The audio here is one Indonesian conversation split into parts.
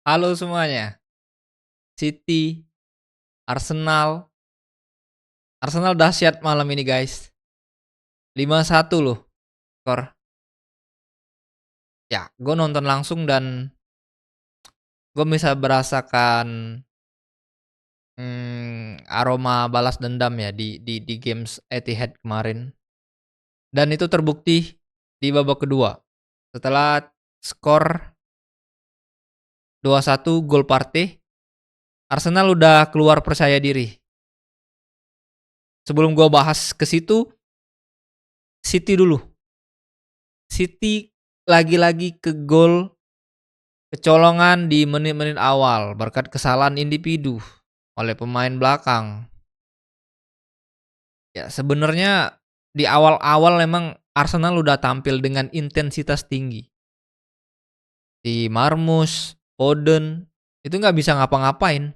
Halo semuanya, City, Arsenal, Arsenal dahsyat malam ini guys, 5-1 loh skor. Ya, gue nonton langsung dan gue bisa merasakan, aroma balas dendam ya di games Etihad kemarin. Dan itu terbukti di babak kedua. Setelah skor 2-1 gol Partey, Arsenal udah keluar percaya diri. Sebelum gue bahas ke situ, City dulu. City lagi-lagi ke gol kecolongan di menit-menit awal berkat kesalahan individu oleh pemain belakang. Ya sebenarnya di awal-awal memang Arsenal udah tampil dengan intensitas tinggi. Si Marmus, Foden itu nggak bisa ngapa-ngapain.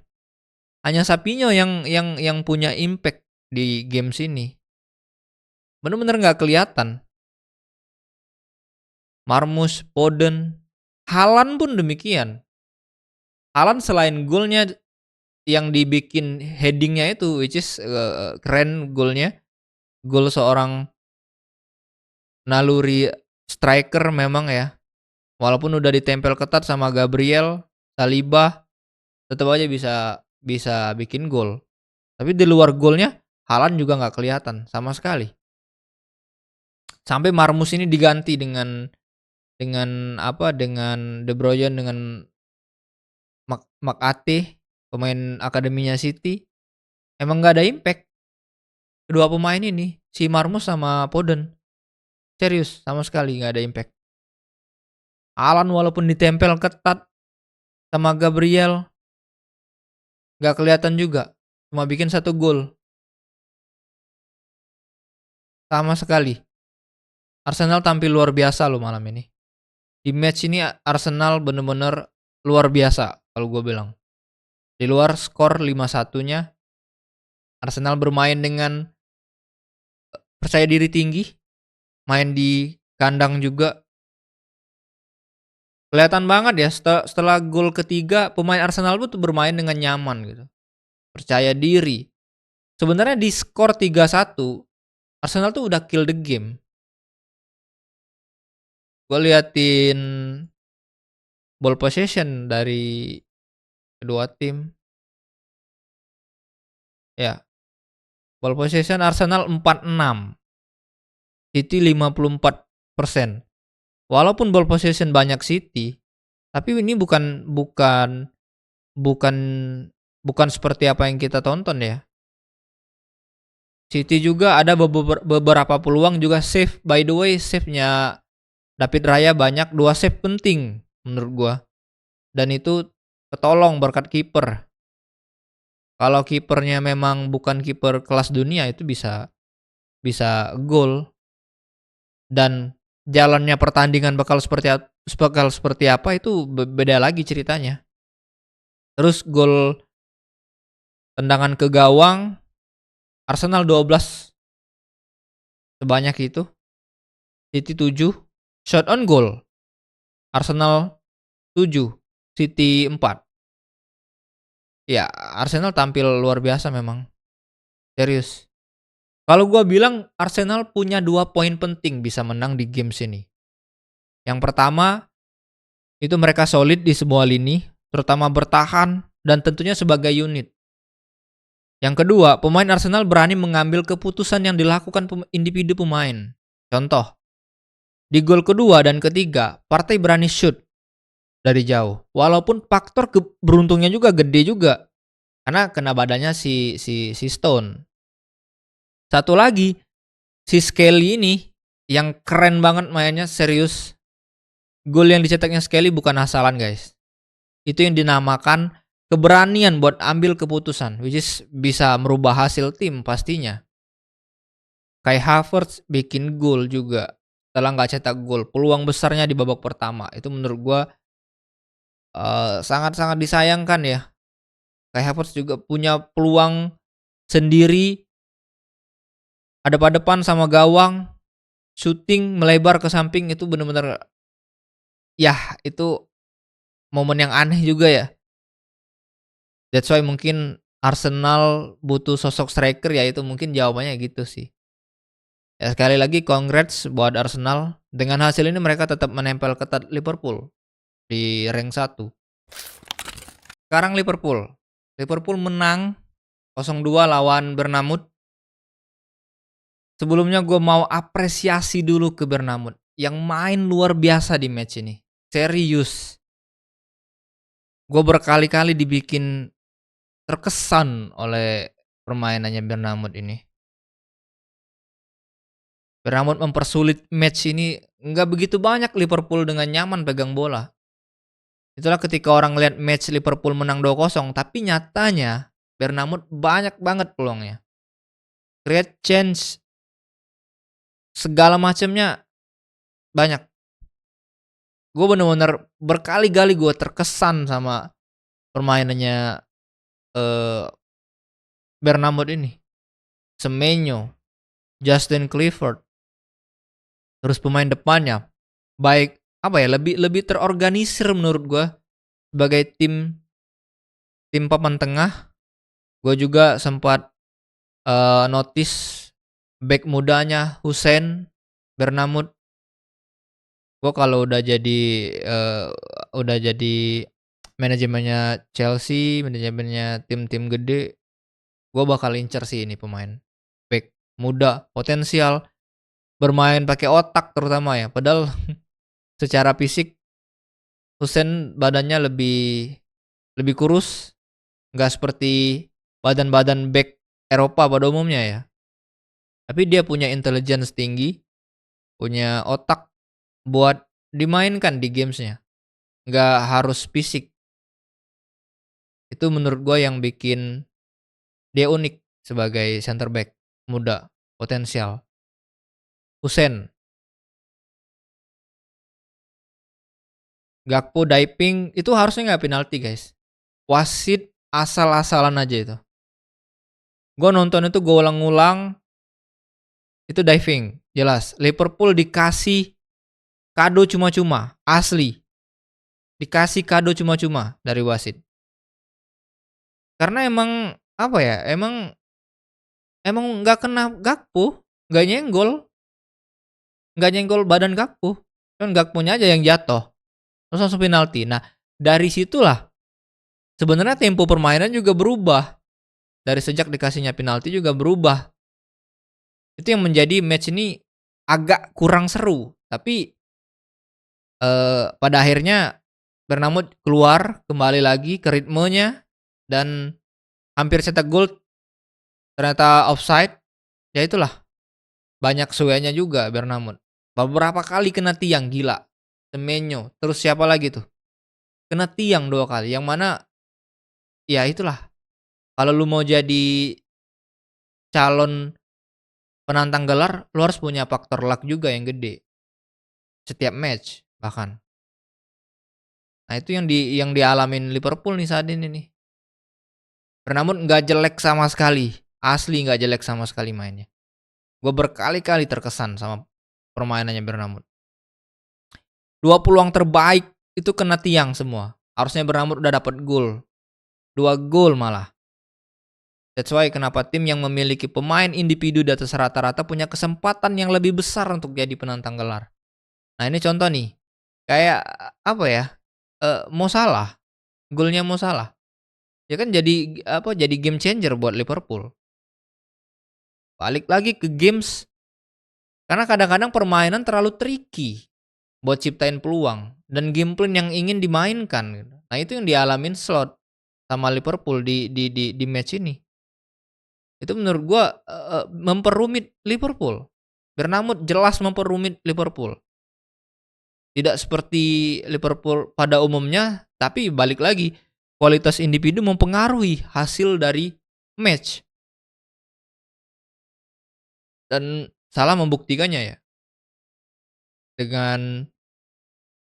Hanya Sapinho yang punya impact di games ini. Bener-bener nggak kelihatan. Marmus, Foden, Haaland pun demikian. Haaland selain golnya yang dibikin headingnya itu which is, keren golnya. Gol seorang naluri striker memang ya, walaupun udah ditempel ketat sama Gabriel, Saliba, tetep aja bisa bikin gol. Tapi di luar golnya, Haaland juga nggak kelihatan sama sekali. Sampai Marmus ini diganti dengan De Bruyne, dengan McAtee, pemain akademinya City, emang nggak ada impact kedua pemain ini, si Marmus sama Foden. Serius, sama sekali nggak ada impact. Haaland walaupun ditempel ketat sama Gabriel, nggak kelihatan juga, cuma bikin 1 gol, sama sekali. Arsenal tampil luar biasa loh malam ini. Di match ini Arsenal bener-bener luar biasa kalau gue bilang. Di luar skor 5-1-nya, Arsenal bermain dengan percaya diri tinggi, main di kandang juga. Kelihatan banget ya setelah gol ketiga pemain Arsenal tuh bermain dengan nyaman gitu, percaya diri. Sebenarnya di skor 3-1 Arsenal tuh udah kill the game. Gue liatin ball possession dari kedua tim. Ya, ball possession Arsenal 46, City 54%. Walaupun ball possession banyak City, tapi ini bukan bukan seperti apa yang kita tonton ya. City juga ada beberapa peluang juga save. By the way, save-nya David Raya banyak, 2 save penting menurut gua. Dan itu ketolong berkat kiper. Kalau kipernya memang bukan kiper kelas dunia itu bisa bisa gol. Dan jalannya pertandingan bakal seperti apa itu beda lagi ceritanya. Terus gol tendangan ke gawang Arsenal 12 sebanyak itu, City 7. Shot on goal Arsenal 7, City 4. Ya, Arsenal tampil luar biasa memang, serius. Kalau gua bilang Arsenal punya 2 poin penting bisa menang di games ini. Yang pertama, itu mereka solid di semua lini, terutama bertahan dan tentunya sebagai unit. Yang kedua, pemain Arsenal berani mengambil keputusan yang dilakukan individu pemain. Contoh, di gol kedua dan ketiga, Partey berani shoot dari jauh. Walaupun faktor beruntungnya juga gede juga. Karena kena badannya si Stone. Satu lagi, si Skelly ini yang keren banget mainnya, serius. Gol yang dicetaknya Skelly bukan asalan, guys. Itu yang dinamakan keberanian buat ambil keputusan, which is bisa merubah hasil tim pastinya. Kai Havertz bikin gol juga setelah nggak cetak gol. Peluang besarnya di babak pertama. Itu menurut gua sangat-sangat disayangkan ya. Kai Havertz juga punya peluang sendiri, hadap-hadapan sama gawang, shooting melebar ke samping itu bener-bener, yah itu momen yang aneh juga ya. That's why mungkin Arsenal butuh sosok striker, ya itu mungkin jawabannya gitu sih. Ya sekali lagi congrats buat Arsenal, dengan hasil ini mereka tetap menempel ketat Liverpool di rank 1. Sekarang Liverpool. Liverpool menang 0-2 lawan Bournemouth. Sebelumnya gue mau apresiasi dulu ke Bournemouth yang main luar biasa di match ini. Serius. Gue berkali-kali dibikin terkesan oleh permainannya Bournemouth ini. Bournemouth mempersulit match ini, nggak begitu banyak Liverpool dengan nyaman pegang bola. Itulah ketika orang lihat match Liverpool menang 2-0, tapi nyatanya Bournemouth banyak banget peluangnya. Create chance segala macamnya banyak. Gue bener-bener berkali-kali gue terkesan sama permainannya Bournemouth ini. Semenyo, Justin Clifford, terus pemain depannya baik apa ya, lebih terorganisir menurut gue sebagai tim papan tengah. Gue juga sempat notice back mudanya Hussein Bournemouth. Gue kalau udah jadi manajemennya Chelsea, manajemennya tim-tim gede, gue bakal incer sih ini pemain back muda potensial, bermain pakai otak terutama ya. Padahal secara fisik Hussein badannya lebih kurus, nggak seperti badan-badan back Eropa pada umumnya ya. Tapi dia punya intelligence tinggi, punya otak buat dimainkan di gamesnya. Nggak harus fisik. Itu menurut gue yang bikin dia unik sebagai center back muda potensial. Hussein, Gakpo diving itu harusnya nggak penalti guys. Wasit asal-asalan aja itu. Gue nonton itu gue ulang-ulang, itu diving jelas. Liverpool dikasih kado cuma-cuma, asli. Dikasih kado cuma-cuma dari wasit. Karena emang apa ya? Emang nggak kena Gakpo, nggak nyenggol badan Gakpo. Kan Gakponya aja yang jatuh. Terus langsung penalti. Nah, dari situlah sebenarnya tempo permainan juga berubah. Dari sejak dikasihnya penalti juga berubah. Itu yang menjadi match ini agak kurang seru. Tapi pada akhirnya Bournemouth keluar kembali lagi ke ritmenya dan hampir cetak gol, ternyata offside. Ya itulah, banyak suenya juga Bournemouth. Beberapa kali kena tiang gila. Semenyo, terus siapa lagi tuh? Kena tiang 2 kali, yang mana ya itulah, kalau lu mau jadi calon penantang gelar, lu harus punya faktor luck juga yang gede, setiap match bahkan. Nah itu yang dialamin Liverpool nih saat ini nih. Bournemouth nggak jelek sama sekali, asli nggak jelek sama sekali mainnya. Gue berkali-kali terkesan sama permainannya Bournemouth. 2 peluang terbaik itu kena tiang semua. Harusnya Bournemouth udah dapat gol, 2 gol malah. That's why kenapa tim yang memiliki pemain individu di atas rata-rata punya kesempatan yang lebih besar untuk jadi penantang gelar. Nah ini contoh nih, kayak apa ya, Mo Salah, golnya Mo Salah. Ya kan jadi game changer buat Liverpool. Balik lagi ke games, karena kadang-kadang permainan terlalu tricky buat ciptain peluang dan game plan yang ingin dimainkan gitu. Nah itu yang dialamin Slot sama Liverpool di match ini. Itu menurut gua, memperumit Liverpool. Bournemouth jelas memperumit Liverpool. Tidak seperti Liverpool pada umumnya, tapi balik lagi, kualitas individu mempengaruhi hasil dari match. Dan Salah membuktikannya ya. Dengan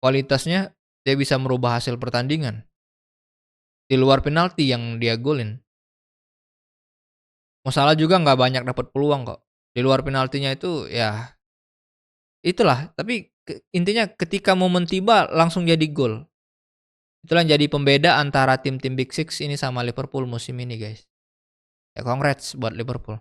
kualitasnya, dia bisa merubah hasil pertandingan. Di luar penalti yang dia golin. Mo Salah juga nggak banyak dapat peluang kok. Di luar penaltinya itu ya itulah, tapi intinya ketika momen tiba langsung jadi gol. Itulah yang jadi pembeda antara tim-tim Big Six ini sama Liverpool musim ini, guys. Ya congrats buat Liverpool.